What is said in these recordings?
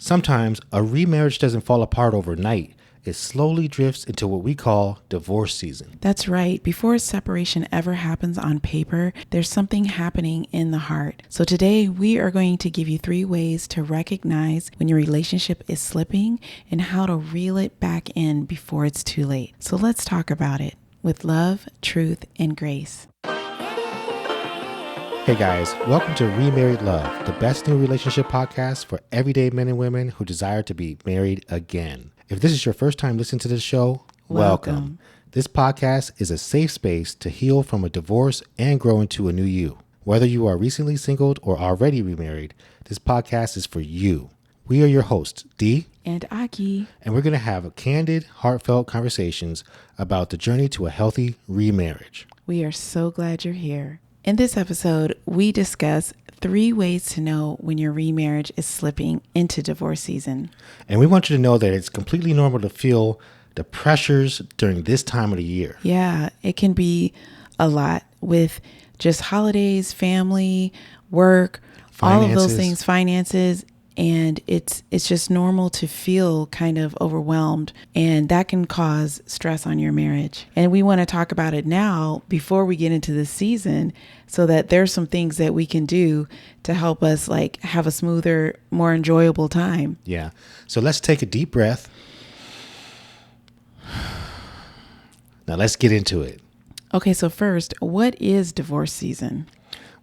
Sometimes a remarriage doesn't fall apart overnight. It slowly drifts into what we call divorce season. That's right. Before a separation ever happens on paper, there's something happening in the heart. So today we are going to give you 3 ways to recognize when your relationship is slipping and how to reel it back in before it's too late. So let's talk about it with love, truth, and grace. Hey guys, welcome to Remarried Love, the best new relationship podcast for everyday men and women who desire to be married again. If this is your first time listening to this show, welcome. This podcast is a safe space to heal from a divorce and grow into a new you. Whether you are recently singled or already remarried, this podcast is for you. We are your hosts, Dee and Aki, and we're going to have candid, heartfelt conversations about the journey to a healthy remarriage. We are so glad you're here. In this episode, we discuss 3 ways to know when your remarriage is slipping into divorce season. And we want you to know that it's completely normal to feel the pressures during this time of the year. Yeah, it can be a lot with just holidays, family, work, all of those things, finances. And it's just normal to feel kind of overwhelmed, and that can cause stress on your marriage. And we want to talk about it now before we get into the season so that there's some things that we can do to help us like have a smoother, more enjoyable time. Yeah. So let's take a deep breath. Now let's get into it. Okay. So first, what is divorce season?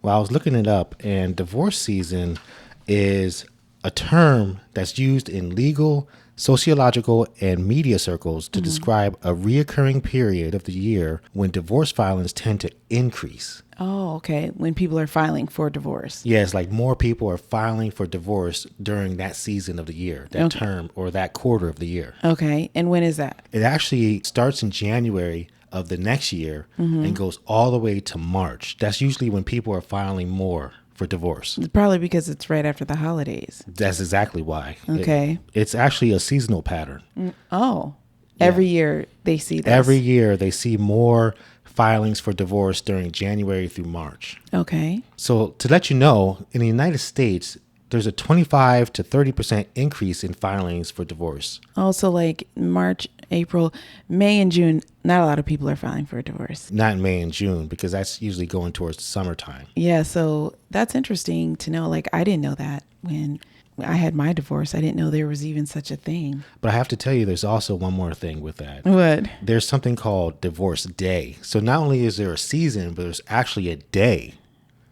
Well, I was looking it up, and divorce season is a term that's used in legal, sociological, and media circles to describe a reoccurring period of the year when divorce filings tend to increase. Oh, okay. When people are filing for divorce. Yeah, it's like more people are filing for divorce during that season of the year, that term or that quarter of the year. Okay. And when is that? It actually starts in January of the next year and goes all the way to March. That's usually when people are filing more for divorce. Probably because it's right after the holidays. That's exactly why. Okay. It's actually a seasonal pattern. Oh, every year they see this. Every year they see more filings for divorce during January through March. Okay. So to let you know, in the United States, there's a 25 to 30% increase in filings for divorce. Also, like March, April, May, and June, not a lot of people are filing for a divorce. Not in May and June, because that's usually going towards the summertime. Yeah, so that's interesting to know. Like, I didn't know that when I had my divorce. I didn't know there was even such a thing. But I have to tell you, there's also one more thing with that. What? There's something called Divorce Day. So not only is there a season, but there's actually a day.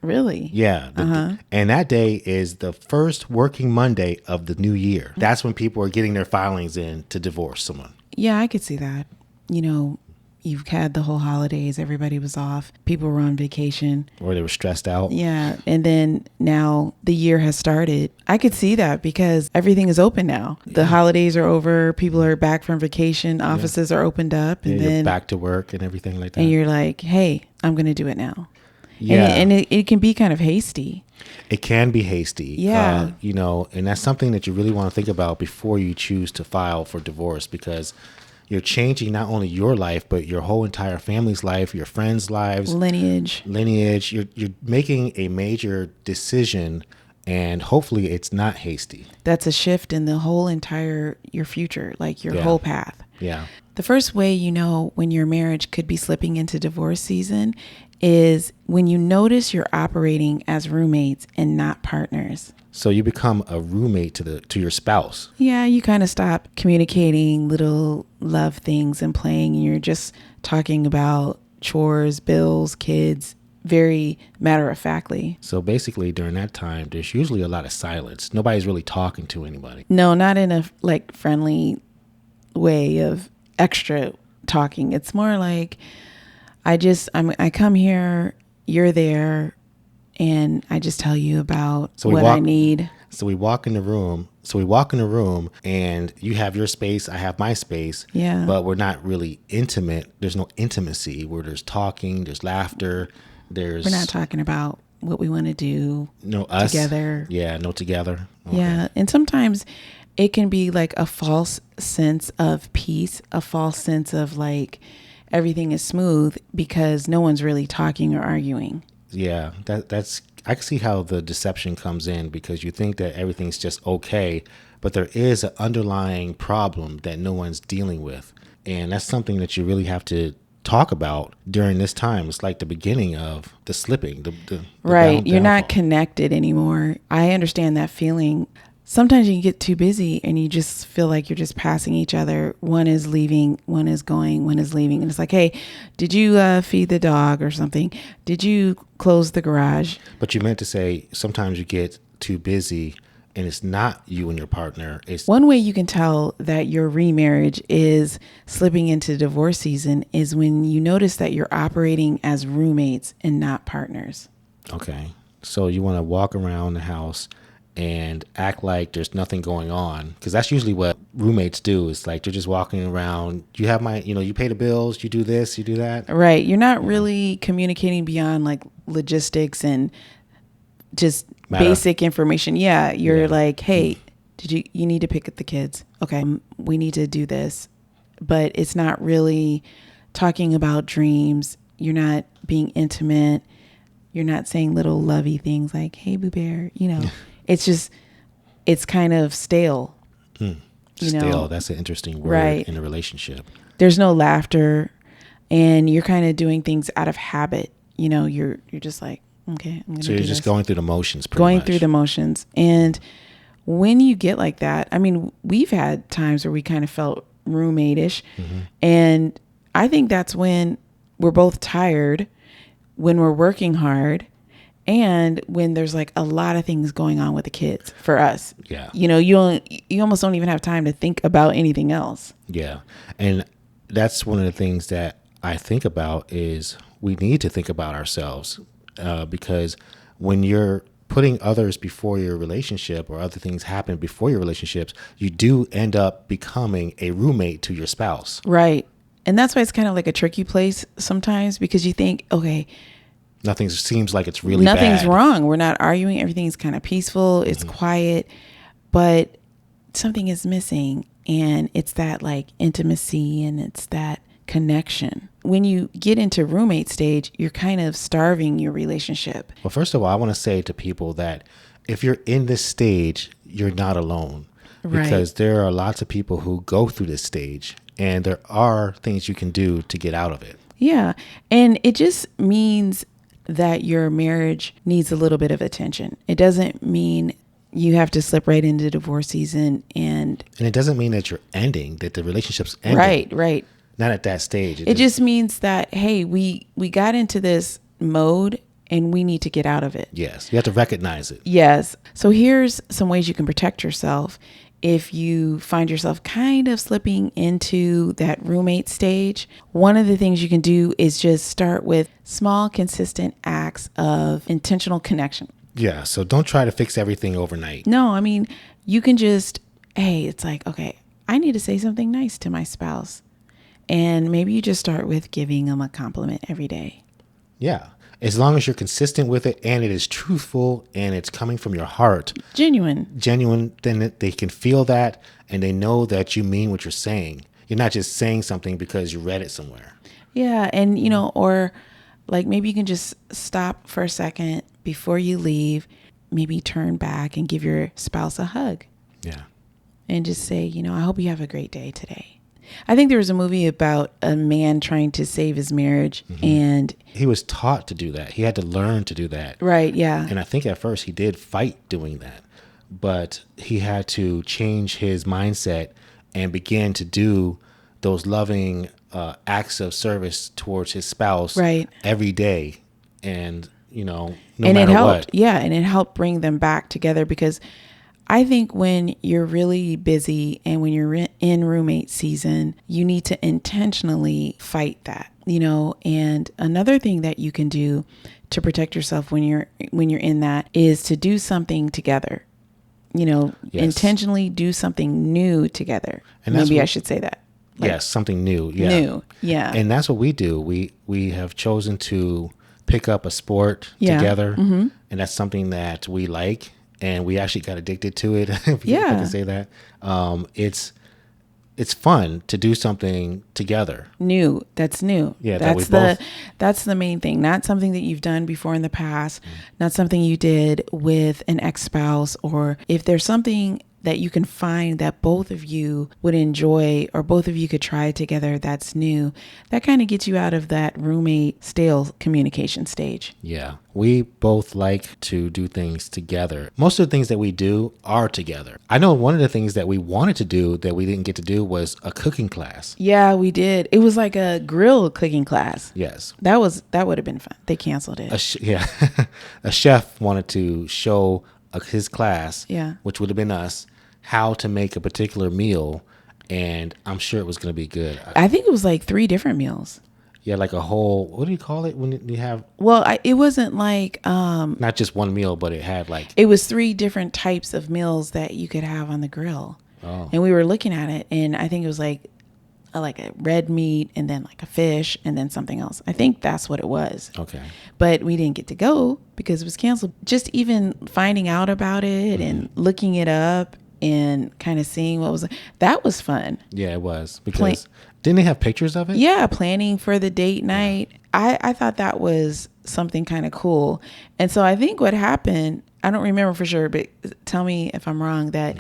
Really? Yeah. And that day is the first working Monday of the new year. That's when people are getting their filings in to divorce someone. Yeah, I could see that. You know, you've had the whole holidays. Everybody was off. People were on vacation. Or they were stressed out. Yeah. And then now the year has started. I could see that because everything is open now. The holidays are over. People are back from vacation. Offices are opened up. And then you're back to work and everything like that. And you're like, hey, I'm going to do it now. Yeah. And it can be kind of hasty. It can be hasty. Yeah. And that's something that you really want to think about before you choose to file for divorce, because you're changing not only your life, but your whole entire family's life, your friends' lives. Lineage. You're making a major decision, and hopefully it's not hasty. That's a shift in the whole entire, your future, like your whole path. Yeah. The first way you know when your marriage could be slipping into divorce season is when you notice you're operating as roommates and not partners. So you become a roommate to your spouse. Yeah, you kind of stop communicating little love things and playing. And you're just talking about chores, bills, kids, very matter-of-factly. So basically during that time, there's usually a lot of silence. Nobody's really talking to anybody. No, not in a like friendly way of extra talking. It's more like I come here, you're there, and I just tell you about I need. So we walk in the room, and you have your space, I have my space. Yeah. But we're not really intimate. There's no intimacy where there's talking, there's laughter, We're not talking about what we want to do. No us together. Yeah, no together. Okay. Yeah. And sometimes it can be like a false sense of peace, a false sense of like everything is smooth because no one's really talking or arguing. Yeah, that's I can see how the deception comes in, because you think that everything's just okay but there is an underlying problem that no one's dealing with. And that's something that you really have to talk about during this time. It's like the beginning of the slipping, the right. You're downfall. not connected anymore. I understand that feeling. Sometimes you can get too busy and you just feel like you're just passing each other. One is leaving, one is going, one is leaving. And it's like, hey, did you feed the dog or something? Did you close the garage? But you meant to say sometimes you get too busy and it's not you and your partner. It's one way you can tell that your remarriage is slipping into divorce season is when you notice that you're operating as roommates and not partners. Okay. So you want to walk around the house and act like there's nothing going on, because that's usually what roommates do. It's like they're just walking around. You have you pay the bills, you do this, you do that. Right. You're not really communicating beyond like logistics and just basic information. Yeah. You're like, hey, you need to pick up the kids. Okay. We need to do this. But it's not really talking about dreams. You're not being intimate. You're not saying little lovey things like, hey, Boo Bear, it's kind of stale. Stale. That's an interesting word, right, in a relationship. There's no laughter and you're kind of doing things out of habit. You're just like, okay, I'm gonna so you're just going through the motions. Through the motions. And when you get like that, I mean, we've had times where we kind of felt roommate-ish. Mm-hmm. And I think that's when we're both tired, when we're working hard, and when there's like a lot of things going on with the kids for us. Yeah. You almost don't even have time to think about anything else. Yeah. And that's one of the things that I think about is we need to think about ourselves, because when you're putting others before your relationship or other things happen before your relationships, you do end up becoming a roommate to your spouse. Right. And that's why it's kind of like a tricky place sometimes, because you think, okay, nothing seems like it's really nothing's bad. Wrong. We're not arguing. Everything's kind of peaceful. It's quiet, but something is missing. And it's that like intimacy and it's that connection. When you get into roommate stage, you're kind of starving your relationship. Well, first of all, I want to say to people that if you're in this stage, you're not alone. Right. Because there are lots of people who go through this stage and there are things you can do to get out of it. Yeah. And it just means that your marriage needs a little bit of attention. It doesn't mean you have to slip right into divorce season. And it doesn't mean that you're ending, that the relationship's ending. Right. Not at that stage. It just means that, hey, we got into this mode and we need to get out of it. Yes. You have to recognize it. Yes. So here's some ways you can protect yourself if you find yourself kind of slipping into that roommate stage. One of the things you can do is just start with small, consistent acts of intentional connection. Yeah. So don't try to fix everything overnight. No, I mean, you can just, hey, it's like, okay, I need to say something nice to my spouse. And maybe you just start with giving them a compliment every day. Yeah. As long as you're consistent with it and it is truthful and it's coming from your heart. Genuine, then they can feel that and they know that you mean what you're saying. You're not just saying something because you read it somewhere. Yeah. And, or like maybe you can just stop for a second before you leave, maybe turn back and give your spouse a hug. Yeah. And just say, I hope you have a great day today. I think there was a movie about a man trying to save his marriage, and he was taught to do that. He had to learn to do that. Right. Yeah. And I think at first he did fight doing that, but he had to change his mindset and begin to do those loving acts of service towards his spouse every day. And, no matter what. Yeah. And it helped bring them back together, because I think when you're really busy and when you're in roommate season, you need to intentionally fight that, and another thing that you can do to protect yourself when you're in that is to do something together, yes. Intentionally do something new together. And maybe I should say that. Yes. Something new. Yeah. New. Yeah. And that's what we do. We have chosen to pick up a sport together, and that's something that we like. And we actually got addicted to it. If I can say that. It's fun to do something together. New. That's new. Yeah, that's the main thing. Not something that you've done before in the past. Not something you did with an ex-spouse, or if there's something that you can find that both of you would enjoy or both of you could try together that's new, that kind of gets you out of that roommate stale communication stage. Yeah. We both like to do things together. Most of the things that we do are together. I know one of the things that we wanted to do that we didn't get to do was a cooking class. Yeah, we did. It was like a grill cooking class. Yes. That would have been fun. They canceled it. A chef wanted to show his class, Yeah, which would have been us, how to make a particular meal. And I'm sure it was going to be good. I think it was like 3 different meals. Yeah, like a whole, what do you call it when you have? Well, it wasn't like Not just one meal, but it had like. It was 3 different types of meals that you could have on the grill. Oh. And we were looking at it, and I think it was like a red meat and then like a fish and then something else. I think that's what it was. Okay. But we didn't get to go because it was canceled. Just even finding out about it and looking it up and kind of seeing that was fun. Yeah, it was. Because didn't they have pictures of it? Yeah, planning for the date night. I thought that was something kind of cool. And so I think what happened, I don't remember for sure, but tell me if I'm wrong, that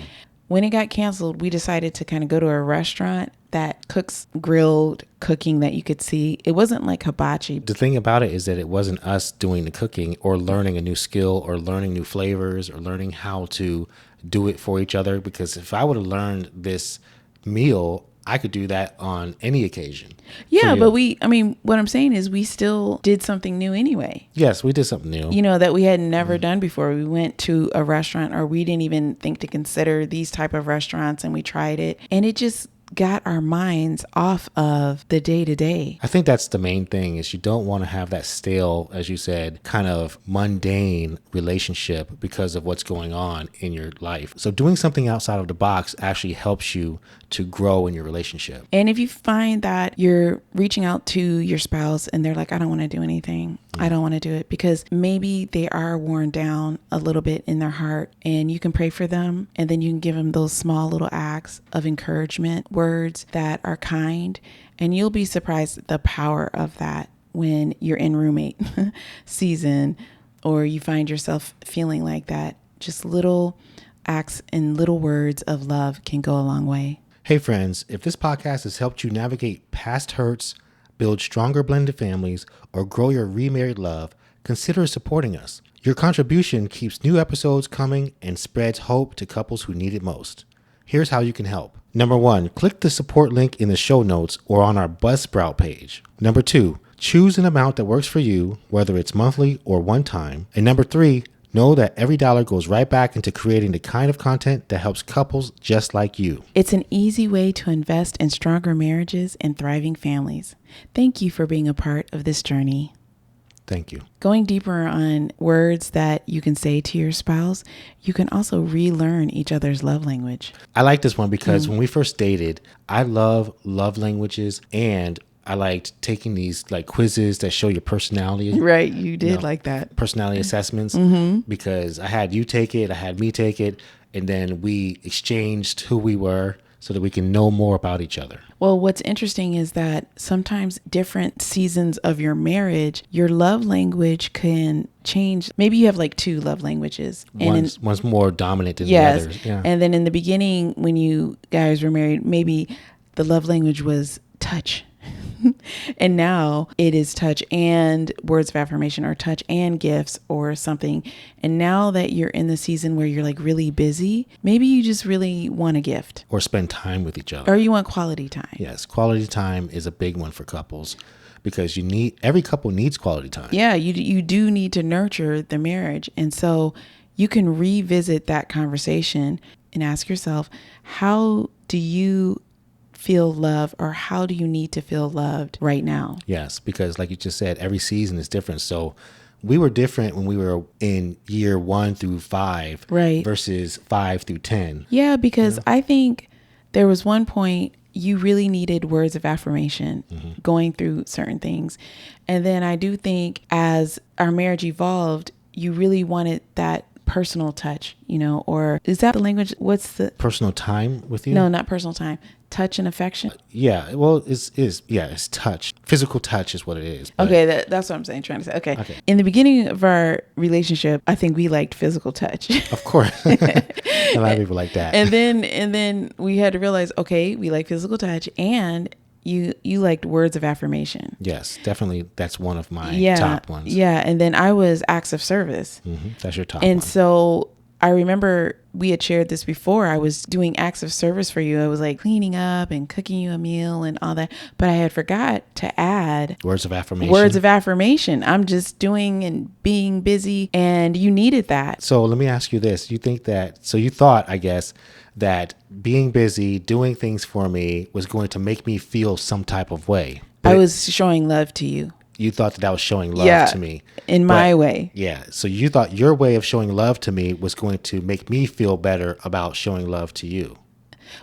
when it got canceled, we decided to kind of go to a restaurant that cooks grilled cooking that you could see. It wasn't like hibachi. The thing about it is that it wasn't us doing the cooking or learning a new skill or learning new flavors or learning how to do it for each other. Because if I would have learned this meal, I could do that on any occasion. Yeah, but what I'm saying is we still did something new anyway. Yes, we did something new. That we had never done before. We went to a restaurant, or we didn't even think to consider these type of restaurants, and we tried it. And it just got our minds off of the day-to-day. I think that's the main thing, is you don't want to have that stale, as you said, kind of mundane relationship because of what's going on in your life. So doing something outside of the box actually helps you to grow in your relationship. And if you find that you're reaching out to your spouse and they're like, I don't want to do anything, I don't want to do it, because maybe they are worn down a little bit in their heart, and you can pray for them, and then you can give them those small little acts of encouragement, words that are kind, and you'll be surprised at the power of that when you're in roommate season, or you find yourself feeling like that. Just little acts and little words of love can go a long way. Hey friends, if this podcast has helped you navigate past hurts, build stronger blended families, or grow your remarried love, consider supporting us. Your contribution keeps new episodes coming and spreads hope to couples who need it most. Here's how you can help. Number 1, click the support link in the show notes or on our Buzzsprout page. Number 2, choose an amount that works for you, whether it's monthly or one time. And number 3, know that every dollar goes right back into creating the kind of content that helps couples just like you. It's an easy way to invest in stronger marriages and thriving families. Thank you for being a part of this journey. Thank you. Going deeper on words that you can say to your spouse, you can also relearn each other's love language. I like this one because when we first dated, I love languages, and I liked taking these like quizzes that show your personality. Right. You did like that. Personality assessments, because I had you take it, I had me take it, and then we exchanged who we were so that we can know more about each other. Well, what's interesting is that sometimes different seasons of your marriage, your love language can change. Maybe you have like 2 love languages. One's more dominant than the other. Yeah. And then in the beginning, when you guys were married, maybe the love language was touch. And now it is touch and words of affirmation, or touch and gifts or something. And now that you're in the season where you're like really busy, maybe you just really want a gift. Or spend time with each other. Or you want quality time. Yes, quality time is a big one for couples, because every couple needs quality time. Yeah, you do need to nurture the marriage. And so you can revisit that conversation and ask yourself, how do you feel love, or how do you need to feel loved right now? Yes, because like you just said, every season is different. So we were different when we were in year 1 through 5, right, versus 5 through 10. Yeah, because I think there was one point you really needed words of affirmation going through certain things. And then I do think as our marriage evolved, you really wanted that personal touch, or is that the language? What's the personal time with you? No, not personal time. Touch and affection. Yeah. Well, it's touch. Physical touch is what it is. Okay. That's what I'm trying to say. Okay. In the beginning of our relationship, I think we liked physical touch. Of course. A lot of people like that. And then we had to realize, okay, we like physical touch, and you liked words of affirmation. Yes, definitely. That's one of my top ones. Yeah. And then I was acts of service. Mm-hmm. That's your top and one. So I remember we had shared this before. I was doing acts of service for you. I was like cleaning up and cooking you a meal and all that. But I had forgot to add words of affirmation. I'm just doing and being busy, and you needed that. So let me ask you this. You thought, I guess, that being busy, doing things for me was going to make me feel some type of way. I was showing love to you. You thought that was showing love to me. In my way. Yeah. So you thought your way of showing love to me was going to make me feel better about showing love to you.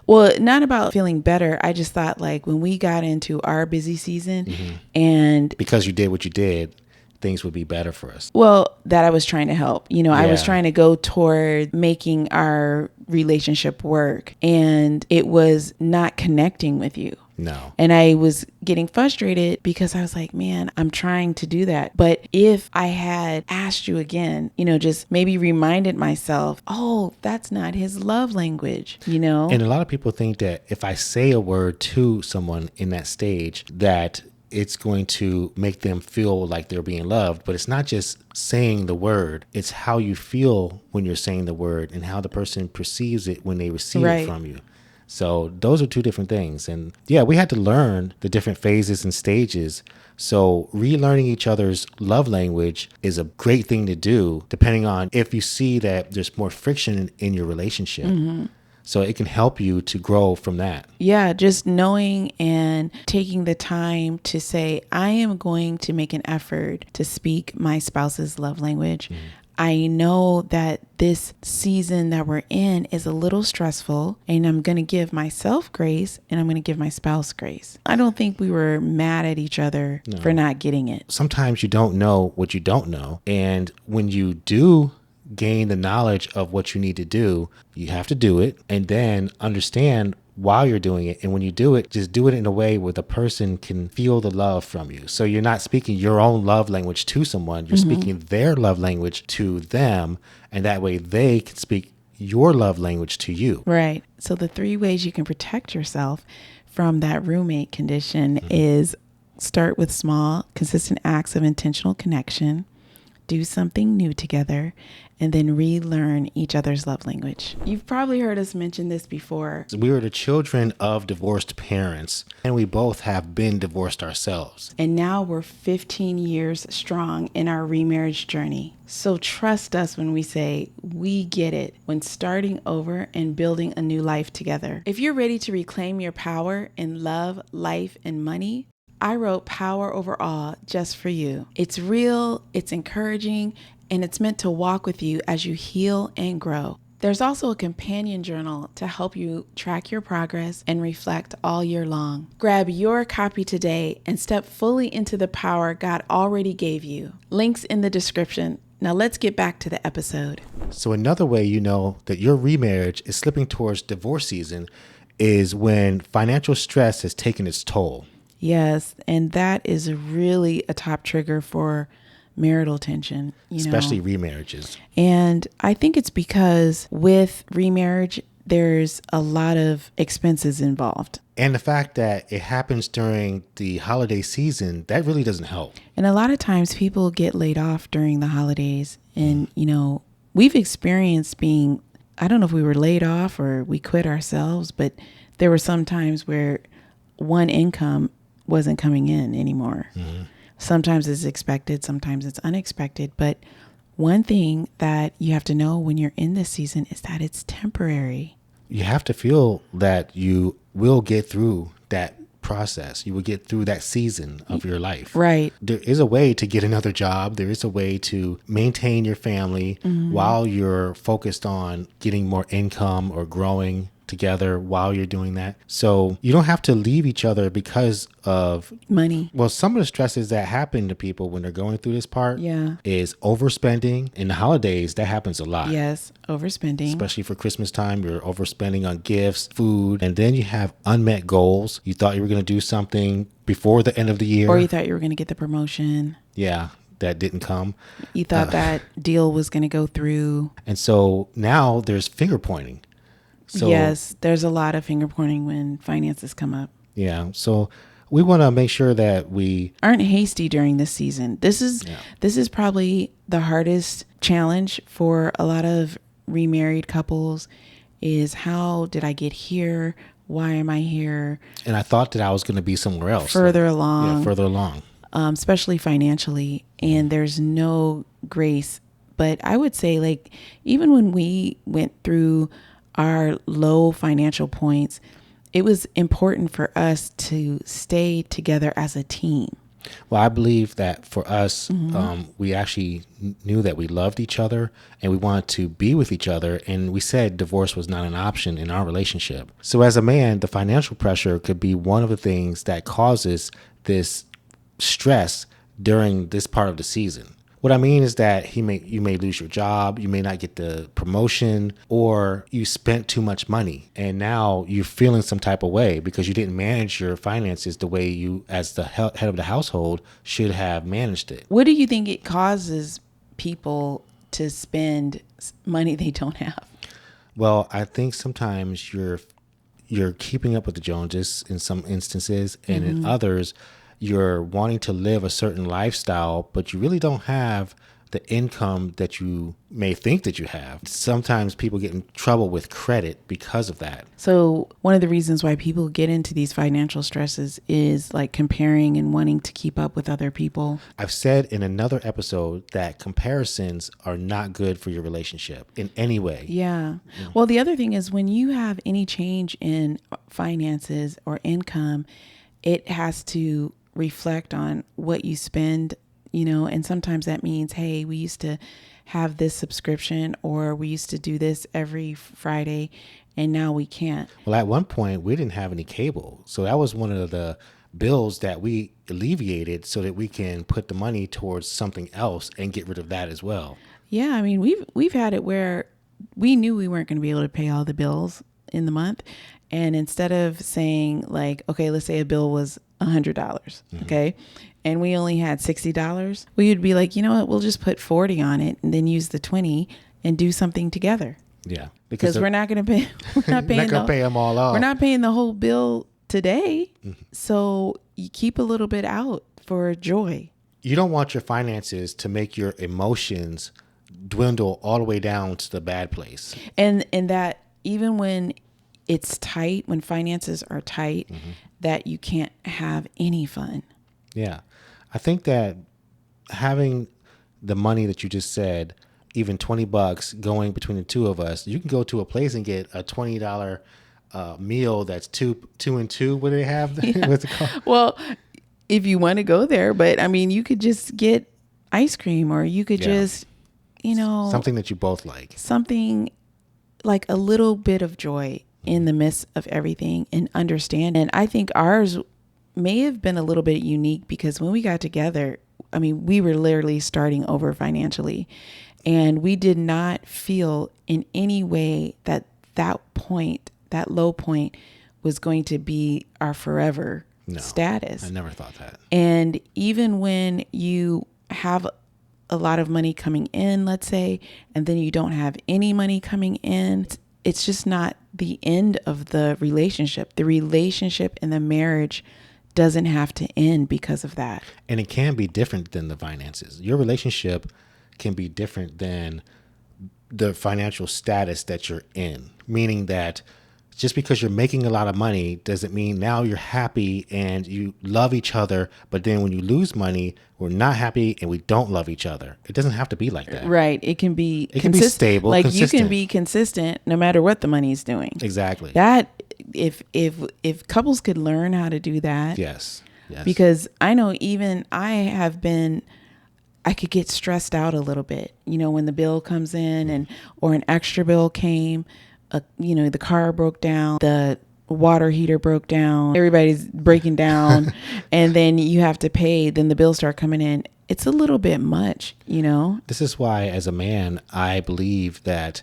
Well, not about feeling better. I just thought, like, when we got into our busy season, and because you did what you did, things would be better for us. Well, that I was trying to help. I was trying to go toward making our relationship work, and it was not connecting with you. No. And I was getting frustrated because I was like, man, I'm trying to do that. But if I had asked you again, just maybe reminded myself, oh, that's not his love language, And a lot of people think that if I say a word to someone in that stage, that it's going to make them feel like they're being loved. But it's not just saying the word. It's how you feel when you're saying the word and how the person perceives it when they receive it from you. So those are two different things. And we had to learn the different phases and stages. So relearning each other's love language is a great thing to do, depending on if you see that there's more friction in your relationship. Mm-hmm. So it can help you to grow from that. Yeah, just knowing and taking the time to say, I am going to make an effort to speak my spouse's love language. Mm-hmm. I know that this season that we're in is a little stressful, and I'm going to give myself grace, and I'm going to give my spouse grace. I don't think we were mad at each other for not getting it. Sometimes you don't know what you don't know. And when you do gain the knowledge of what you need to do, you have to do it and then understand while you're doing it. And when you do it, just do it in a way where the person can feel the love from you. So you're not speaking your own love language to someone, you're speaking their love language to them. And that way they can speak your love language to you. Right. So the 3 ways you can protect yourself from that roommate condition is start with small, consistent acts of intentional connection, do something new together, and then relearn each other's love language. You've probably heard us mention this before. We were the children of divorced parents, and we both have been divorced ourselves. And now we're 15 years strong in our remarriage journey. So trust us when we say we get it when starting over and building a new life together. If you're ready to reclaim your power in love, life, and money, I wrote Power Over All just for you. It's real, it's encouraging, and it's meant to walk with you as you heal and grow. There's also a companion journal to help you track your progress and reflect all year long. Grab your copy today and step fully into the power God already gave you. Links in the description. Now let's get back to the episode. So another way you know that your remarriage is slipping towards divorce season is when financial stress has taken its toll. Yes, and that is really a top trigger for marital tension, especially remarriages. And I think it's because with remarriage, there's a lot of expenses involved. And the fact that it happens during the holiday season, that really doesn't help. And a lot of times people get laid off during the holidays. And, we've experienced being, I don't know if we were laid off or we quit ourselves, but there were some times where one income wasn't coming in anymore. Mm-hmm. Sometimes it's expected, sometimes it's unexpected. But one thing that you have to know when you're in this season is that it's temporary. You have to feel that you will get through that process. You will get through that season of your life. Right. There is a way to get another job. There is a way to maintain your family while you're focused on getting more income or growing together while you're doing that. So you don't have to leave each other because of money. Well, some of the stresses that happen to people when they're going through this part is overspending. In the holidays, that happens a lot. Yes, overspending. Especially for Christmas time, you're overspending on gifts, food, and then you have unmet goals. You thought you were going to do something before the end of the year. Or you thought you were going to get the promotion. Yeah, that didn't come. You thought that deal was going to go through. And so now there's finger pointing. So, yes, there's a lot of finger pointing when finances come up. Yeah, so we want to make sure that we aren't hasty during this season. This is probably the hardest challenge for a lot of remarried couples is how did I get here? Why am I here? And I thought that I was going to be somewhere else. Further along. Yeah, further along. Especially financially. And there's no grace. But I would say, like, even when we went through our low financial points, it was important for us to stay together as a team. Well, I believe that for us, we actually knew that we loved each other and we wanted to be with each other. And we said divorce was not an option in our relationship. So as a man, the financial pressure could be one of the things that causes this stress during this part of the season. What I mean is that you may lose your job, you may not get the promotion, or you spent too much money and now you're feeling some type of way because you didn't manage your finances the way you, as the head of the household, should have managed it. What do you think it causes people to spend money they don't have? Well, I think sometimes you're keeping up with the Joneses in some instances, and in others, you're wanting to live a certain lifestyle, but you really don't have the income that you may think that you have. Sometimes people get in trouble with credit because of that. So one of the reasons why people get into these financial stresses is like comparing and wanting to keep up with other people. I've said in another episode that comparisons are not good for your relationship in any way. Yeah. Well, the other thing is when you have any change in finances or income, it has to reflect on what you spend, and sometimes that means, hey, we used to have this subscription or we used to do this every Friday and now we can't. Well, at one point we didn't have any cable. So that was one of the bills that we alleviated so that we can put the money towards something else and get rid of that as well. Yeah. I mean, we've had it where we knew we weren't going to be able to pay all the bills in the month. And instead of saying like, okay, let's say a bill was $100, okay, and we only had $60, we would be like, you know what, we'll just put 40 on it and then use the 20 and do something together. Yeah, because we're not going to pay. We're not paying. Not going to pay them all off. We're not paying the whole bill today. So you keep a little bit out for joy. You don't want your finances to make your emotions dwindle all the way down to the bad place. And that even when it's tight, when finances are tight, that you can't have any fun. Yeah. I think that having the money that you just said, even $20 going between the two of us, you can go to a place and get a $20 meal that's two and two. What do they have? Yeah. What's it called? Well, if you want to go there, but I mean, you could just get ice cream or you could just, something that you both like. Something like a little bit of joy in the midst of everything and understand. And I think ours may have been a little bit unique because when we got together, I mean, we were literally starting over financially and we did not feel in any way that point, that low point was going to be our forever status. I never thought that. And even when you have a lot of money coming in, let's say, and then you don't have any money coming in, it's just not the end of the relationship. The relationship and the marriage doesn't have to end because of that. And it can be different than the finances. Your relationship can be different than the financial status that you're in, meaning that just because you're making a lot of money doesn't mean now you're happy and you love each other. But then when you lose money, we're not happy and we don't love each other. It doesn't have to be like that. Right. It can be stable. Like consistent. You can be consistent no matter what the money's doing. Exactly. That if couples could learn how to do that. Yes. Because I know even I could get stressed out a little bit, when the bill comes in or an extra bill came. the car broke down, the water heater broke down, everybody's breaking down, and then you have to pay, then the bills start coming in. It's a little bit much, This is why, as a man, I believe that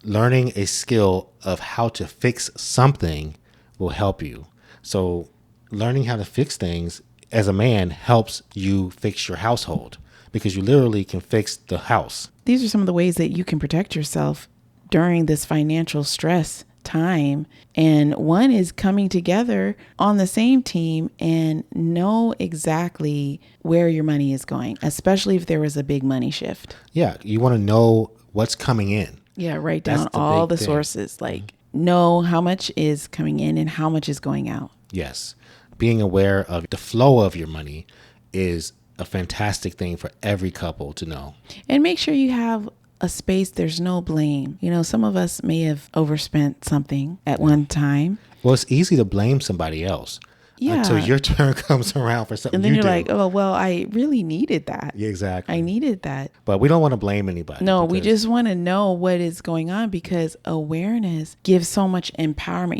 learning a skill of how to fix something will help you. So learning how to fix things as a man helps you fix your household, because you literally can fix the house. These are some of the ways that you can protect yourself during this financial stress time. And one is coming together on the same team and know exactly where your money is going, especially if there was a big money shift. Yeah, you want to know what's coming in. Yeah, write down all the sources, like know how much is coming in and how much is going out. Yes. Being aware of the flow of your money is a fantastic thing for every couple to know. And make sure you have a space, there's no blame. Some of us may have overspent something at one time. Well, it's easy to blame somebody else until your turn comes around for something. And then you're like, oh, well, I really needed that. Yeah, exactly. I needed that. But we don't want to blame anybody. No, we just want to know what is going on, because awareness gives so much empowerment.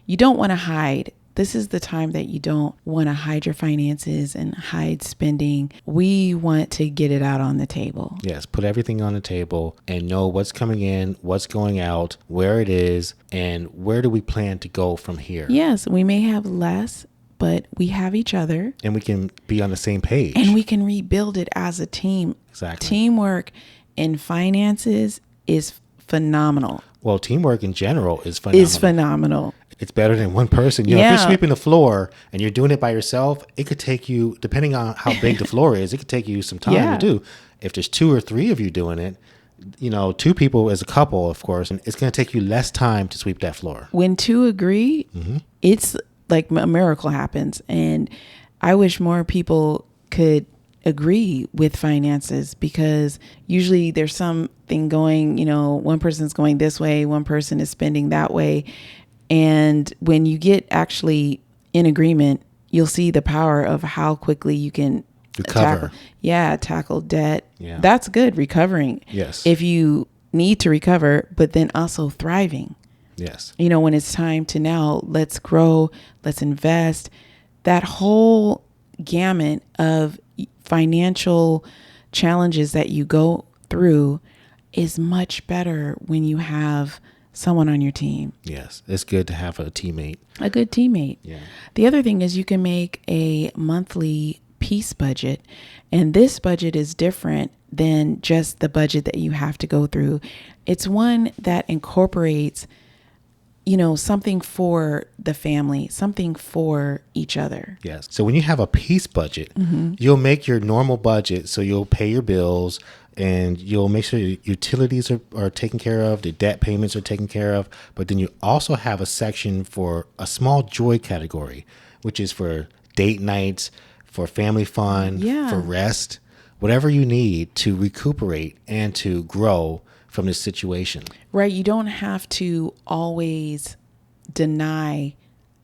You don't want to hide. This is the time that you don't want to hide your finances and hide spending. We want to get it out on the table. Yes, put everything on the table and know what's coming in, what's going out, where it is, and where do we plan to go from here. Yes, we may have less, but we have each other. And we can be on the same page. And we can rebuild it as a team. Exactly. Teamwork in finances is phenomenal. Well, teamwork in general is phenomenal. It's better than one person. If you're sweeping the floor and you're doing it by yourself, it could take you, depending on how big the floor is, it could take you some time to do. If there's 2 or 3 of you doing it, 2 people as a couple, of course, and it's going to take you less time to sweep that floor. When 2 agree, it's like a miracle happens. And I wish more people could agree with finances, because usually there's something going, one person's going this way, one person is spending that way. And when you get actually in agreement, you'll see the power of how quickly you can tackle debt. Yeah. That's good. Recovering. Yes. If you need to recover, but then also thriving. Yes. When it's time to now, let's grow, let's invest. That whole gamut of financial challenges that you go through is much better when you have someone on your team. Yes, it's good to have a teammate. A good teammate. Yeah. The other thing is you can make a monthly peace budget, and this budget is different than just the budget that you have to go through. It's one that incorporates, something for the family, something for each other. Yes. So when you have a peace budget, you'll make your normal budget. So you'll pay your bills and you'll make sure your utilities are taken care of, the debt payments are taken care of. But then you also have a section for a small joy category, which is for date nights, for family fun, for rest, whatever you need to recuperate and to grow from this situation. Right. You don't have to always deny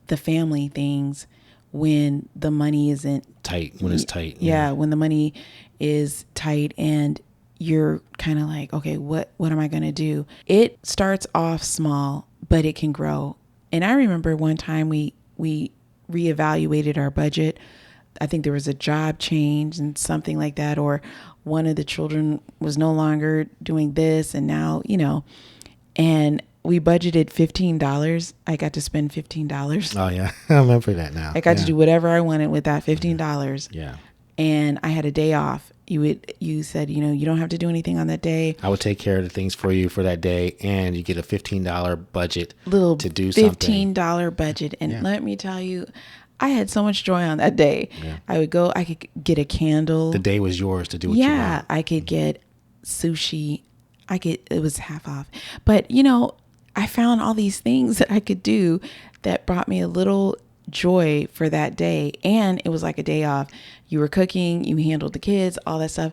the family things when the money isn't tight, when it's tight. Yeah. When the money is tight and you're kind of like, okay, what am I going to do? It starts off small, but it can grow. And I remember one time we reevaluated our budget. I think there was a job change and something like that, or one of the children was no longer doing this, and now, and we budgeted $15. I got to spend $15. Oh yeah, I remember that now. I got to do whatever I wanted with that $15. Yeah. And I had a day off. You said, you don't have to do anything on that day. I would take care of the things for you for that day, and you get a $15 budget to do something. $15 budget. And let me tell you, I had so much joy on that day. Yeah. I could get a candle. The day was yours to do what you want. Yeah, I could get sushi. It was half off. But, I found all these things that I could do that brought me a little joy for that day. And it was like a day off. You were cooking, you handled the kids, all that stuff.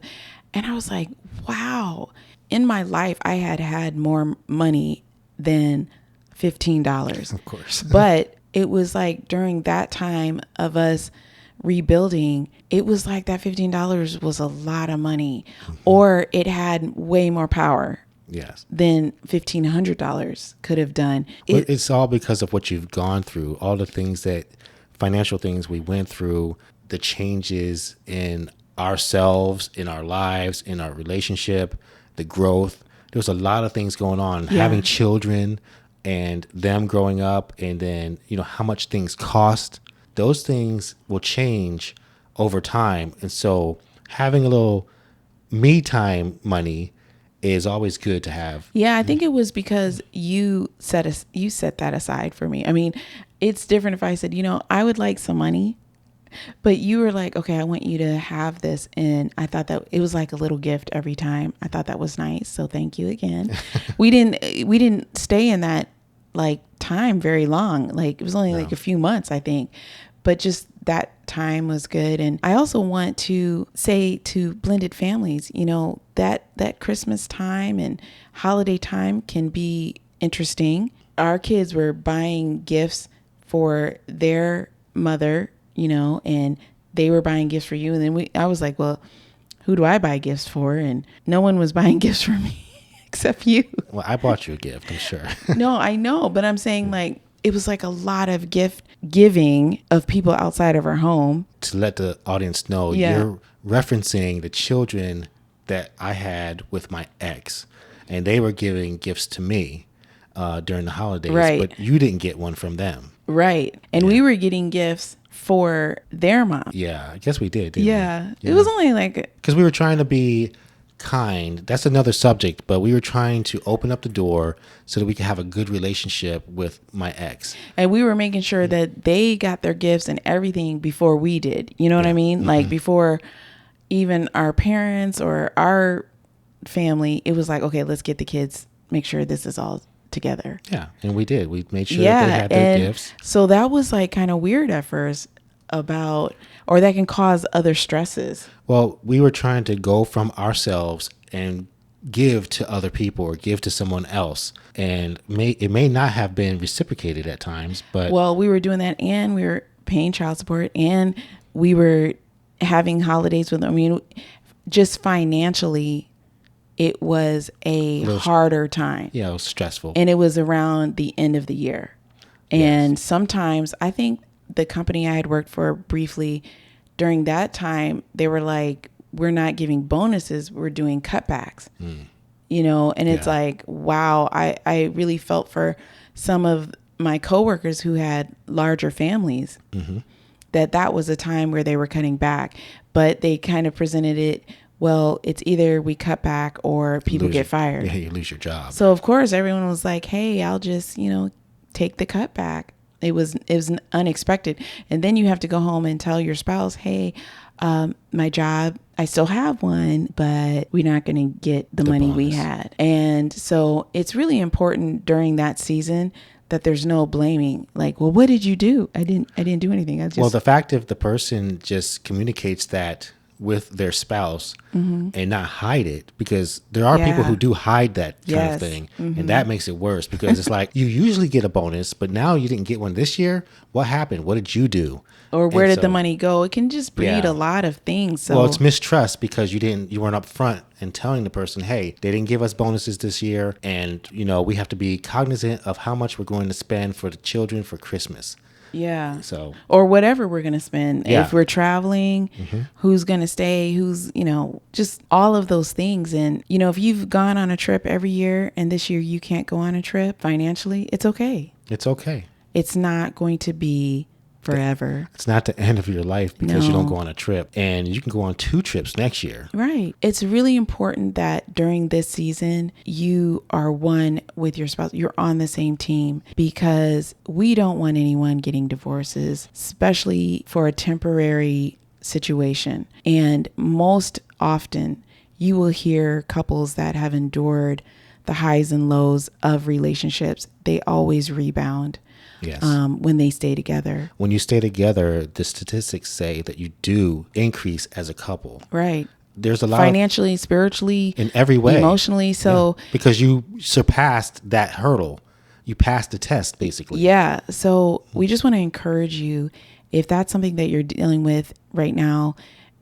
And I was like, wow. In my life, I had more money than $15. Of course. But it was like during that time of us rebuilding, it was like that $15 was a lot of money, or it had way more power. Yes. than $1,500 could have done. It's all because of what you've gone through, all the things financial things we went through, the changes in ourselves, in our lives, in our relationship, the growth. There's a lot of things going on. Yeah. Having children and them growing up, and then, how much things cost. Those things will change over time. And so having a little me time money is always good to have. Yeah, I think it was because you set that aside for me. I mean, it's different if I said, I would like some money, but you were like, okay, I want you to have this. And I thought that it was like a little gift every time. I thought that was nice. So thank you again. We didn't stay in that like time very long. Like it was only like a few months, I think, but just that time was good. And I also want to say to blended families, that Christmas time and holiday time can be interesting. Our kids were buying gifts for their mother, and they were buying gifts for you. And then I was like, well, who do I buy gifts for? And no one was buying gifts for me except you. Well, I bought you a gift, I'm sure. No, I know. But I'm saying like, it was like a lot of gift giving of people outside of our home. To let the audience know, you're referencing the children that I had with my ex, and they were giving gifts to me during the holidays, right. But you didn't get one from them. Right. And we were getting gifts for their mom. Yeah, I guess we did. Didn't we? It was only like... Because we were trying to be kind. That's another subject, but we were trying to open up the door so that we could have a good relationship with my ex. And we were making sure that they got their gifts and everything before we did. You know what I mean? Mm-hmm. Like before even our parents or our family, it was like, okay, let's get the kids, make sure this is all together. Yeah. And we did. We made sure that they had their gifts. So that was like kind of weird at first or that can cause other stresses. Well, we were trying to go from ourselves and give to other people or give to someone else. And it may not have been reciprocated at times, but... Well, we were doing that, and we were paying child support, and we were having holidays with them. I mean, just financially, it was a harder time. Yeah, it was stressful. And it was around the end of the year. And sometimes, I think the company I had worked for briefly, during that time, they were like, we're not giving bonuses, we're doing cutbacks. And it's like, wow, I really felt for some of my coworkers who had larger families, that was a time where they were cutting back, but they kind of presented it, well, it's either we cut back or people get fired. Yeah, you lose your job. So of course everyone was like, hey, I'll just, take the cut back. It was unexpected. And then you have to go home and tell your spouse, hey, my job, I still have one, but we're not going to get the money bonus we had. And so it's really important during that season that there's no blaming. Like, well, what did you do? I didn't do anything. Well, the fact if the person just communicates that with their spouse and not hide it, because there are people who do hide that kind of thing. And that makes it worse, because it's like, you usually get a bonus, but now you didn't get one this year. What happened? What did you do? Or where did the money go? It can just breed a lot of things. So. Well, it's mistrust because you weren't up front and telling the person, hey, they didn't give us bonuses this year. And, we have to be cognizant of how much we're going to spend for the children for Christmas. Yeah. So, or whatever we're going to spend. Yeah. If we're traveling, who's going to stay, who's, just all of those things. And, if you've gone on a trip every year and this year you can't go on a trip financially, it's okay. It's okay. It's not going to be forever. It's not the end of your life because you don't go on a trip, and you can go on 2 trips next year. Right. It's really important that during this season, you are one with your spouse. You're on the same team, because we don't want anyone getting divorces, especially for a temporary situation. And most often you will hear couples that have endured the highs and lows of relationships. They always rebound. Yes. When they stay together. When you stay together, the statistics say that you do increase as a couple. Right. There's a lot financially, spiritually, in every way, emotionally. So because you surpassed that hurdle, you passed the test, basically. Yeah. So we just want to encourage you, if that's something that you're dealing with right now,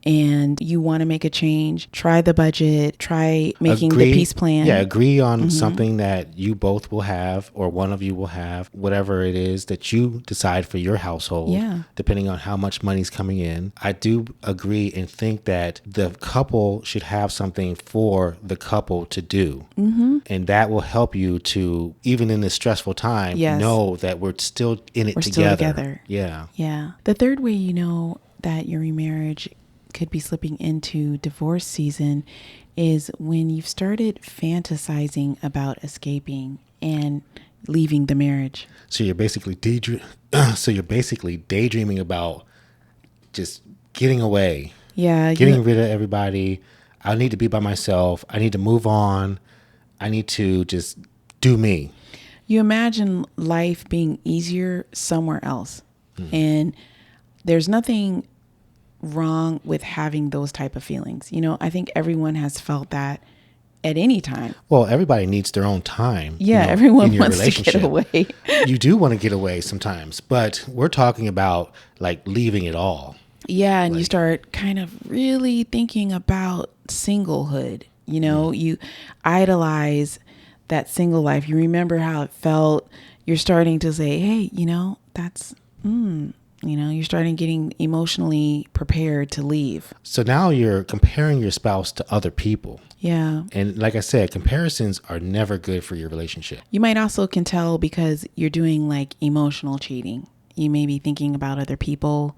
and you want to make a change, try the budget, try making the peace plan. Yeah, agree on something that you both will have, or one of you will have, whatever it is that you decide for your household, depending on how much money's coming in. I do agree and think that the couple should have something for the couple to do. And that will help you to, even in this stressful time, know that we're still in it together. Still together. Yeah. Yeah. The third way you know that your remarriage could be slipping into divorce season is when you've started fantasizing about escaping and leaving the marriage. So you're basically daydreaming about just getting away. Yeah. Getting rid of everybody. I need to be by myself. I need to move on. I need to just do me. You imagine life being easier somewhere else. And there's nothing wrong with having those type of feelings. You know, I think everyone has felt that at any time. Well, everybody needs their own time. Yeah, everyone wants to get away. You do want to get away sometimes, but we're talking about like leaving it all. Yeah, and you start kind of really thinking about singlehood. You know, you idolize that single life. You remember how it felt. You're starting to say, hey, you know, that's, you know, you're starting getting emotionally prepared to leave. So now you're comparing your spouse to other people. Yeah. And like I said, comparisons are never good for your relationship. You might also can tell because you're doing like emotional cheating. You may be thinking about other people.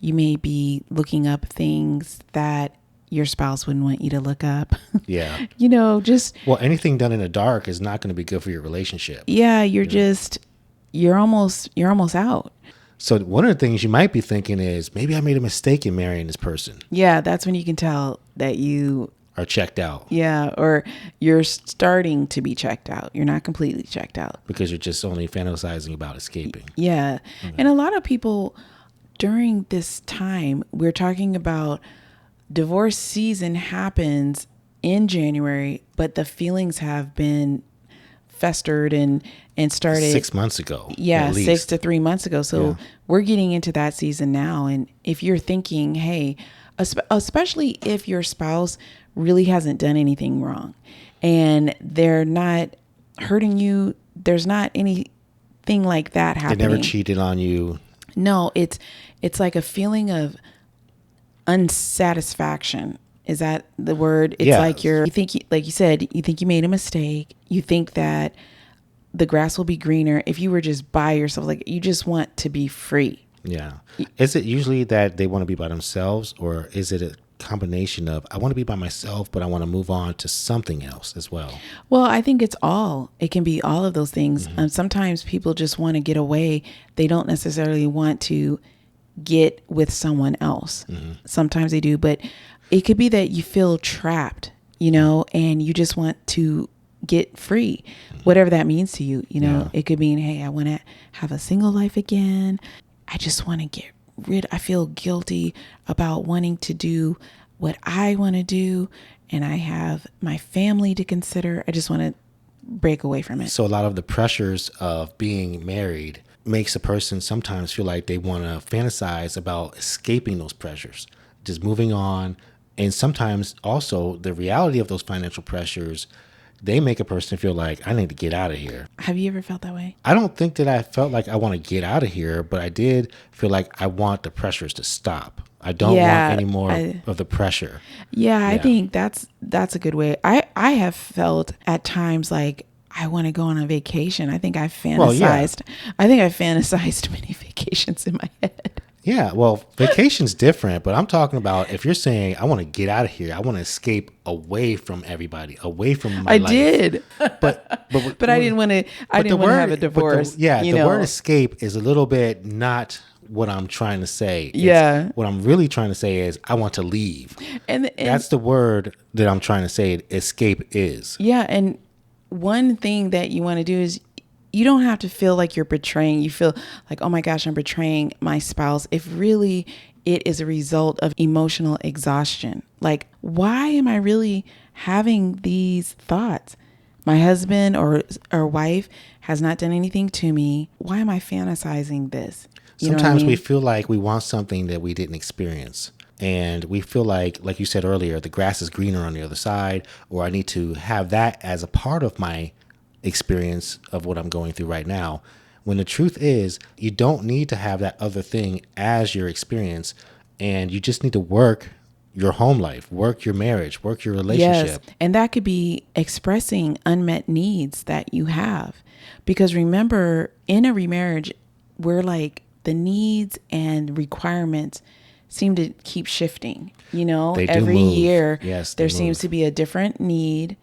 You may be looking up things that your spouse wouldn't want you to look up. Yeah. You know, just. Well, anything done in the dark is not going to be good for your relationship. Yeah. You're almost out. So one of the things you might be thinking is, maybe I made a mistake in marrying this person. Yeah, that's when you can tell that you are checked out. Yeah, or you're starting to be checked out. You're not completely checked out. Because you're just only fantasizing about escaping. Yeah. Okay. And a lot of people during this time, we're talking about divorce season happens in January, but the feelings have been festered and started 6 months ago. Yeah, 6 to 3 months ago. So we're getting into that season now. And if you're thinking, hey, especially if your spouse really hasn't done anything wrong and they're not hurting you, there's not anything like that happening. They never cheated on you. No, it's like a feeling of unsatisfaction. Is that the word? It's like you think, like you said, you think you made a mistake. You think that the grass will be greener if you were just by yourself. Like you just want to be free. Yeah. Is it usually that they want to be by themselves, or is it a combination of, I want to be by myself, but I want to move on to something else as well? Well, I think it can be all of those things. Mm-hmm. Sometimes people just want to get away. They don't necessarily want to get with someone else. Mm-hmm. Sometimes they do, but it could be that you feel trapped, you know, and you just want to get free, whatever that means to you. You know, it could mean, hey, I want to have a single life again. I just want to get rid. I feel guilty about wanting to do what I want to do. And I have my family to consider. I just want to break away from it. So a lot of the pressures of being married makes a person sometimes feel like they want to fantasize about escaping those pressures, just moving on. And sometimes also the reality of those financial pressures, they make a person feel like, I need to get out of here. Have you ever felt that way? I don't think that I felt like I want to get out of here, but I did feel like I want the pressures to stop. I don't want any more of the pressure. Yeah, I think that's a good way. I have felt at times like I want to go on a vacation. I think I fantasized. I think I fantasized many vacations in my head. Yeah, well, vacation's different, but I'm talking about if you're saying, I want to get out of here, I want to escape away from everybody, away from my life. I did. But I didn't want to have a divorce. The word escape is a little bit not what I'm trying to say. What I'm really trying to say is I want to leave. And that's the word that I'm trying to say escape is. Yeah, and one thing that you want to do is you don't have to feel like you're betraying. You feel like, oh my gosh, I'm betraying my spouse. If really it is a result of emotional exhaustion. Like, why am I really having these thoughts? My husband or wife has not done anything to me. Why am I fantasizing this? Sometimes we feel like we want something that we didn't experience. And we feel like you said earlier, the grass is greener on the other side, or I need to have that as a part of my experience of what I'm going through right now. When the truth is, you don't need to have that other thing as your experience, and you just need to work your home life, work your marriage, work your relationship. Yes. And that could be expressing unmet needs that you have. Because remember, in a remarriage, we're like the needs and requirements seem to keep shifting. You know, They do every move. year, Yes, there they seems move. to be a different need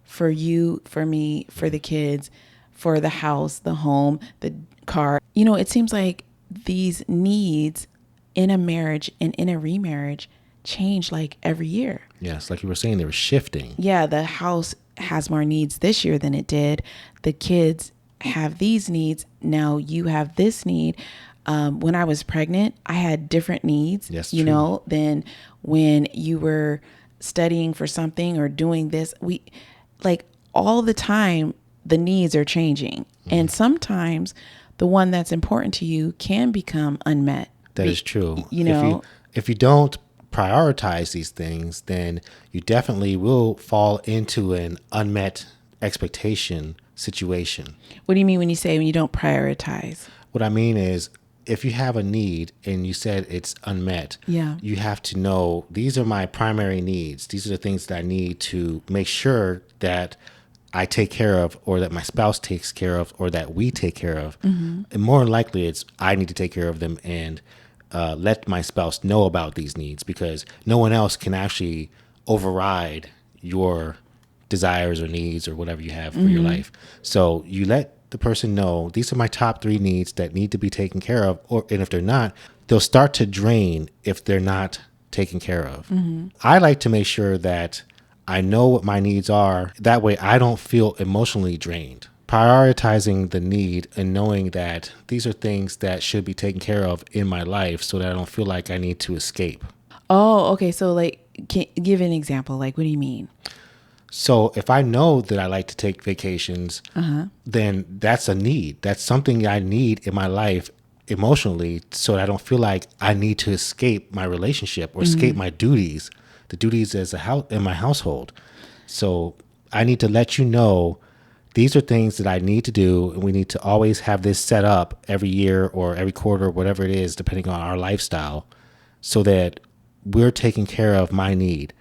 for you, for me, for the kids, for the house, the home, the car. You know, it seems like these needs in a marriage and in a remarriage change like every year. Yes, like you were saying, they were shifting. Yeah, the house has more needs this year than it did. The kids have these needs. Now you have this need. When I was pregnant, I had different needs, Yes, you true. know, than when you were studying for something or doing this. We like all the time, the needs are changing. And sometimes the one that's important to you can become unmet. That is true. You know, if you don't prioritize these things, then you definitely will fall into an unmet expectation situation. what do you mean when you say when you don't prioritize? What I mean is, if you have a need and you said it's unmet, Yeah. you have to know these are my primary needs. These are the things that I need to make sure that I take care of, or that my spouse takes care of, or that we take care of. And more than likely, it's I need to take care of them and let my spouse know about these needs, because no one else can actually override your desires or needs or whatever you have for your life. So you let the person know these are my top 3 needs that need to be taken care of, and if they're not, they'll start to drain if they're not taken care of. I like to make sure that I know what my needs are. That way I don't feel emotionally drained. Prioritizing the need and knowing that these are things that should be taken care of in my life so that I don't feel like I need to escape. Oh, okay. So like, give an example. Like, what do you mean? So if I know that I like to take vacations, then that's a need. That's something I need in my life emotionally, so that I don't feel like I need to escape my relationship or escape my duties, the duties as in my household. So I need to let you know these are things that I need to do, and we need to always have this set up every year or every quarter, whatever it is, depending on our lifestyle, so that we're taking care of my need.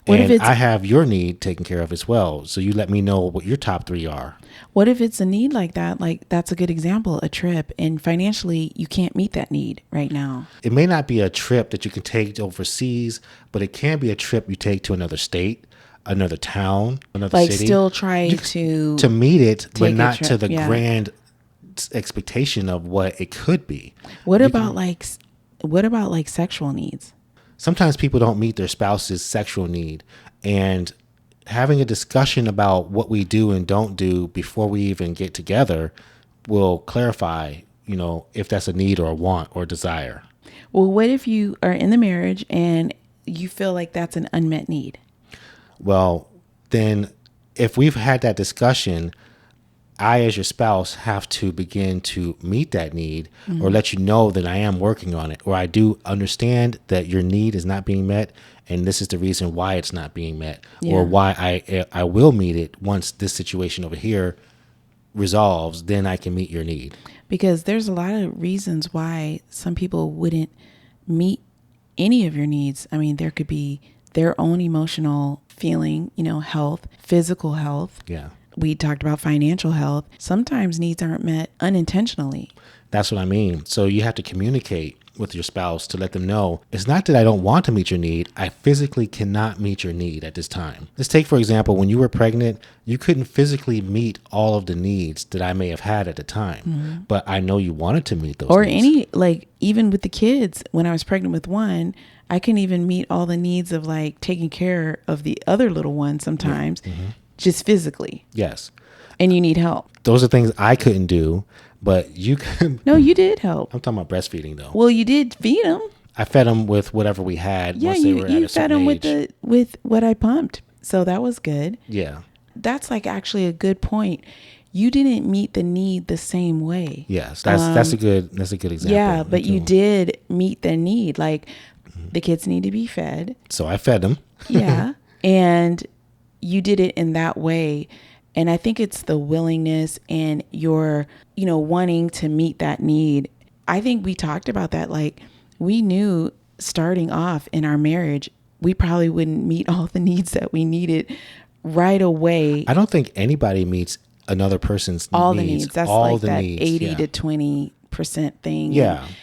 What if And it's- I have your need taken care of as well. So you let me know what your top 3 are. What if it's a need like that? Like, that's a good example, a trip, and financially you can't meet that need right now. It may not be a trip that you can take overseas, but it can be a trip you take to another state, another town, another Like, city. still try You- to meet it, but take a not to trip, the yeah. grand expectation of what it could be. What about like sexual needs? Sometimes people don't meet their spouse's sexual need, and having a discussion about what we do and don't do before we even get together will clarify, if that's a need or a want or desire. Well, what if you are in the marriage and you feel like that's an unmet need? Well, then if we've had that discussion, I, as your spouse, have to begin to meet that need, or let you know that I am working on it, or I do understand that your need is not being met, and this is the reason why it's not being met, Yeah. or why I will meet it once this situation over here resolves. Then I can meet your need. Because there's a lot of reasons why some people wouldn't meet any of your needs. I mean, there could be their own emotional feeling, health, physical health. Yeah. We talked about financial health. Sometimes needs aren't met unintentionally. That's what I mean. So you have to communicate with your spouse to let them know it's not that I don't want to meet your need. I physically cannot meet your need at this time. Let's take, for example, when you were pregnant, you couldn't physically meet all of the needs that I may have had at the time, but I know you wanted to meet those Or needs. even with the kids, when I was pregnant with one, I couldn't even meet all the needs of like taking care of the other little one sometimes, just physically. Yes. And you need help. Those are things I couldn't do, but you could. No, you did help. I'm talking about breastfeeding though. Well, you did feed them. I fed them with whatever we had Yeah, once they were at you a fed certain them age. with what I pumped. So that was good. Yeah. That's like actually a good point. You didn't meet the need the same way. Yes. That's a good example. Yeah, but you did meet the need. Like The kids need to be fed. So I fed them. Yeah. And you did it in that way. And I think it's the willingness and your, wanting to meet that need. I think we talked about that. Like, we knew starting off in our marriage, we probably wouldn't meet all the needs that we needed right away. I don't think anybody meets another person's all needs. The needs. That's all like the that needs. 80 to 20% thing. Yeah. And,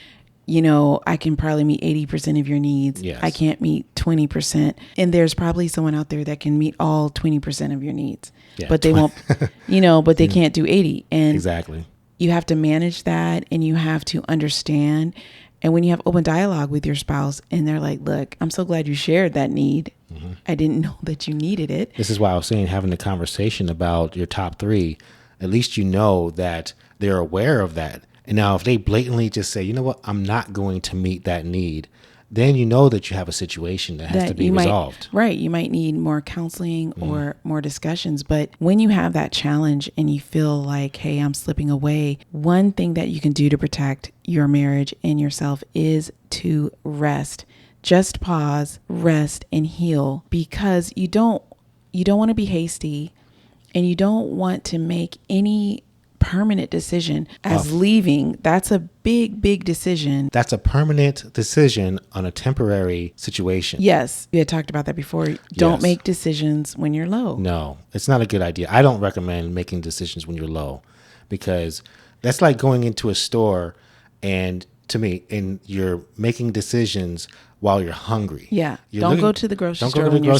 I can probably meet 80% of your needs. Yes. I can't meet 20%. And there's probably someone out there that can meet all 20% of your needs. Yeah, but they won't, but they can't do 80. And exactly. You have to manage that, and you have to understand. And when you have open dialogue with your spouse and they're like, look, I'm so glad you shared that need. Mm-hmm. I didn't know that you needed it. This is why I was saying having a conversation about your top 3, at least you know that they're aware of that. And now if they blatantly just say, you know what, I'm not going to meet that need, then you know that you have a situation that has to be resolved. Right. You might need more counseling or more discussions. But when you have that challenge and you feel like, hey, I'm slipping away, one thing that you can do to protect your marriage and yourself is to rest. Just pause, rest, and heal, because you don't want to be hasty, and you don't want to make any permanent decision as leaving. That's a big, big decision. That's a permanent decision on a temporary situation. Yes. You had talked about that before. Don't make decisions when you're low. No, it's not a good idea. I don't recommend making decisions when you're low, because that's like going into a store and you're making decisions while you're hungry. Yeah. Don't go to the grocery store when you're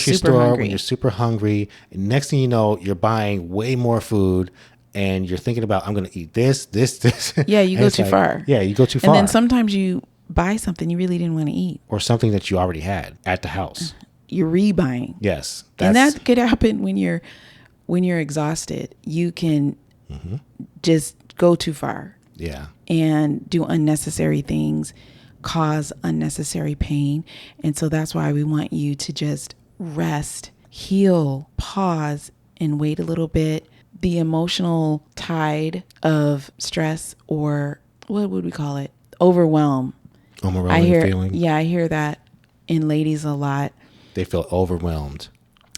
super hungry. And next thing you know, you're buying way more food. And you're thinking about, I'm going to eat this. Yeah, you go too far. Yeah, you go too far. And then sometimes you buy something you really didn't want to eat. Or something that you already had at the house. You're rebuying. Yes. And that could happen when you're exhausted. You can just go too far. Yeah. And do unnecessary things, cause unnecessary pain. And so that's why we want you to just rest, heal, pause, and wait a little bit. The emotional tide of stress, or what would we call it? Overwhelm. Feeling. Yeah, I hear that in ladies a lot. They feel overwhelmed.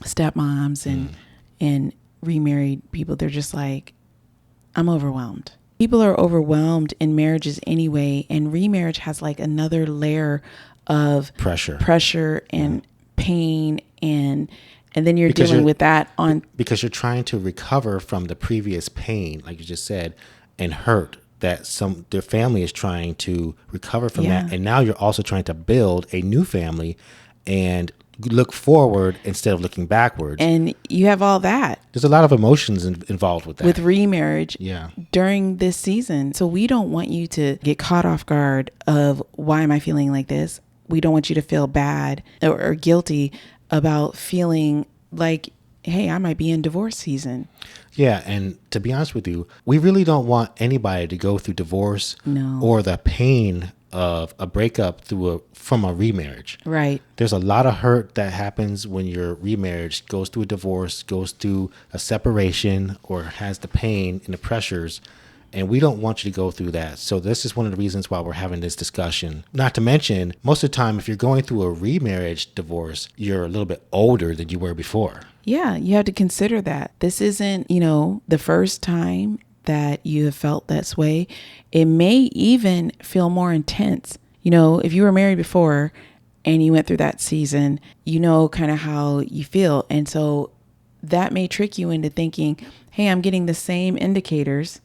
Stepmoms and remarried people, they're just like, I'm overwhelmed. People are overwhelmed in marriages anyway, and remarriage has like another layer of pressure and pain, and then you're dealing with that because you're trying to recover from the previous pain, like you just said, and hurt that their family is trying to recover from that. And now you're also trying to build a new family and look forward instead of looking backwards. And you have all that. There's a lot of emotions involved with that. With remarriage Yeah. during this season. So we don't want you to get caught off guard of, why am I feeling like this? We don't want you to feel bad or guilty about feeling like, hey, I might be in divorce season. Yeah, and to be honest with you, we really don't want anybody to go through divorce or the pain of a breakup from a remarriage. Right. There's a lot of hurt that happens when your remarriage goes through a divorce, goes through a separation, or has the pain and the pressures. And we don't want you to go through that. So this is one of the reasons why we're having this discussion. Not to mention, most of the time, if you're going through a remarriage divorce, you're a little bit older than you were before. Yeah, you have to consider that. This isn't, the first time that you have felt this way. It may even feel more intense. If you were married before and you went through that season, kind of how you feel. And so that may trick you into thinking, hey, I'm getting the same indicators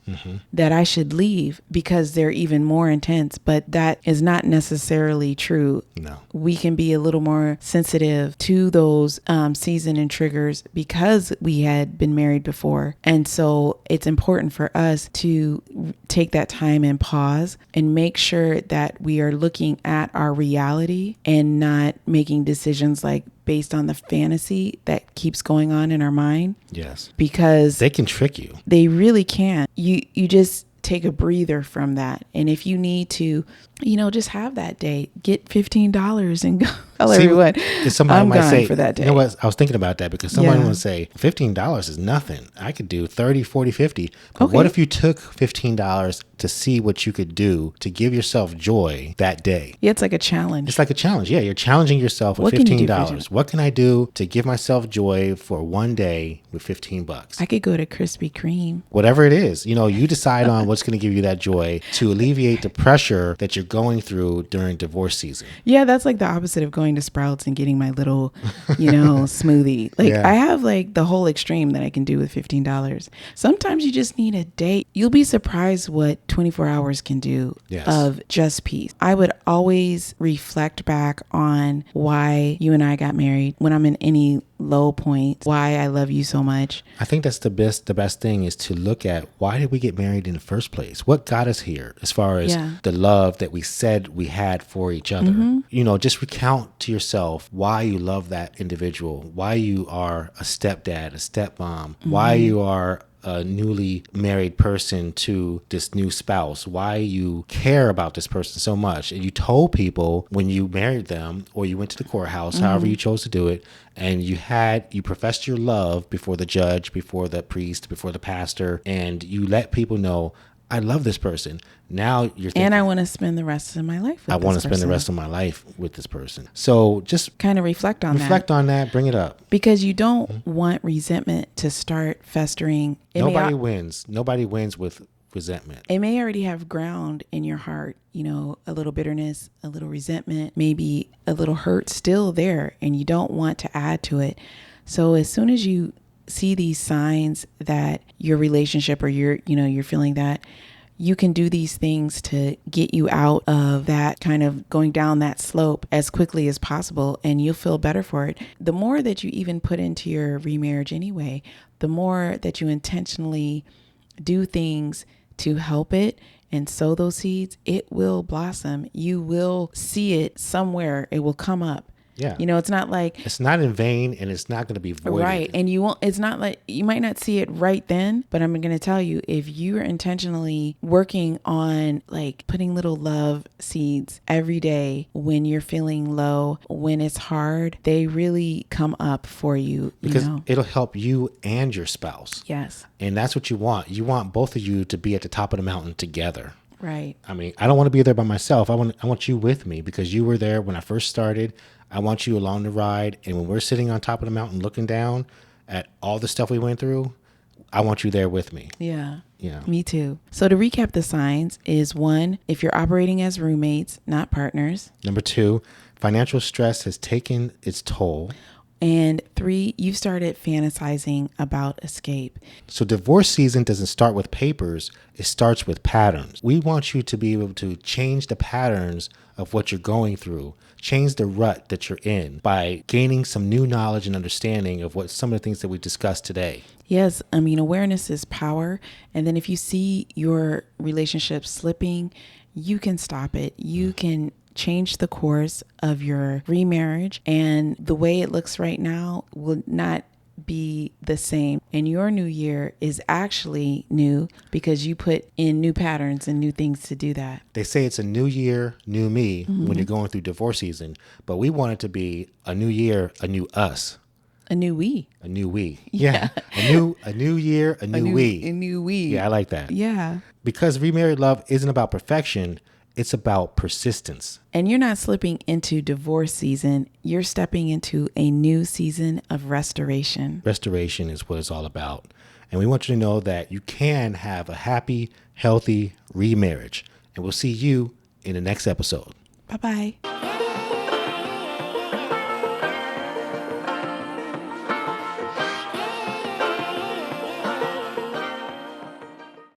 that I should leave because they're even more intense. But that is not necessarily true. No. We can be a little more sensitive to those season and triggers because we had been married before. And so it's important for us to take that time and pause and make sure that we are looking at our reality and not making decisions like based on the fantasy that keeps going on in our mind. Yes. Because they can trick you. They really can. You just take a breather from that. And if you need to, just have that day, get $15 and go tell everyone, somebody might say, for that day. You know what? I was thinking about that because somebody would say $15 is nothing. I could do 30, 40, 50. But what if you took $15 to see what you could do to give yourself joy that day. Yeah, it's like a challenge. It's like a challenge. Yeah, you're challenging yourself with $15. What can I do to give myself joy for one day with $15? I could go to Krispy Kreme. Whatever it is, you decide on what's going to give you that joy to alleviate the pressure that you're going through during divorce season. Yeah, that's like the opposite of going to Sprouts and getting my little, smoothie. Like I have like the whole extreme that I can do with $15. Sometimes you just need a day. You'll be surprised what 24 hours can do of just peace. I would always reflect back on why you and I got married when I'm in any low points, why I love you so much. I think that's the best thing is to look at why did we get married in the first place? What got us here as far as the love that we said we had for each other? Mm-hmm. Just recount to yourself why you love that individual, why you are a stepdad, a stepmom, why you are a newly married person to this new spouse, why you care about this person so much. And you told people when you married them or you went to the courthouse, however you chose to do it, and you professed your love before the judge, before the priest, before the pastor, and you let people know, I love this person. Now you're thinking, and I want to spend the rest of my life with this person. I want to spend the rest of my life with this person. So just kind of reflect on that, bring it up. Because you don't want resentment to start festering. Nobody wins. Nobody wins with resentment. It may already have ground in your heart, a little bitterness, a little resentment, maybe a little hurt still there, and you don't want to add to it. So as soon as you see these signs that your relationship or you're feeling that, you can do these things to get you out of that kind of going down that slope as quickly as possible, and you'll feel better for it. The more that you even put into your remarriage anyway, the more that you intentionally do things to help it and sow those seeds, it will blossom. You will see it somewhere. It will come up. Yeah. It's not like it's not in vain and it's not going to be voided. Right. And it's not like you might not see it right then, but I'm going to tell you, if you're intentionally working on like putting little love seeds every day when you're feeling low, when it's hard, they really come up for you. Because it'll help you and your spouse. Yes. And that's what you want. You want both of you to be at the top of the mountain together. Right. I mean, I don't want to be there by myself. I want you with me because you were there when I first started. I want you along the ride. And when we're sitting on top of the mountain looking down at all the stuff we went through, I want you there with me. Yeah. Me too. So to recap the signs is 1, if you're operating as roommates, not partners. Number 2, financial stress has taken its toll. And 3, you've started fantasizing about escape. So divorce season doesn't start with papers. It starts with patterns. We want you to be able to change the patterns of what you're going through, change the rut that you're in by gaining some new knowledge and understanding of what some of the things that we discussed today. Yes. I mean, awareness is power. And then if you see your relationship slipping, you can stop it. You can change the course of your remarriage, and the way it looks right now will not be the same. And your new year is actually new because you put in new patterns and new things to do that. They say it's a new year, new me when you're going through divorce season, but we want it to be a new year, a new us. A new we. A new we. Yeah. A new year, a new we. A new we. Yeah, I like that. Yeah. Because Remarried Love isn't about perfection. It's about persistence. And you're not slipping into divorce season. You're stepping into a new season of restoration. Restoration is what it's all about. And we want you to know that you can have a happy, healthy remarriage. And we'll see you in the next episode. Bye-bye.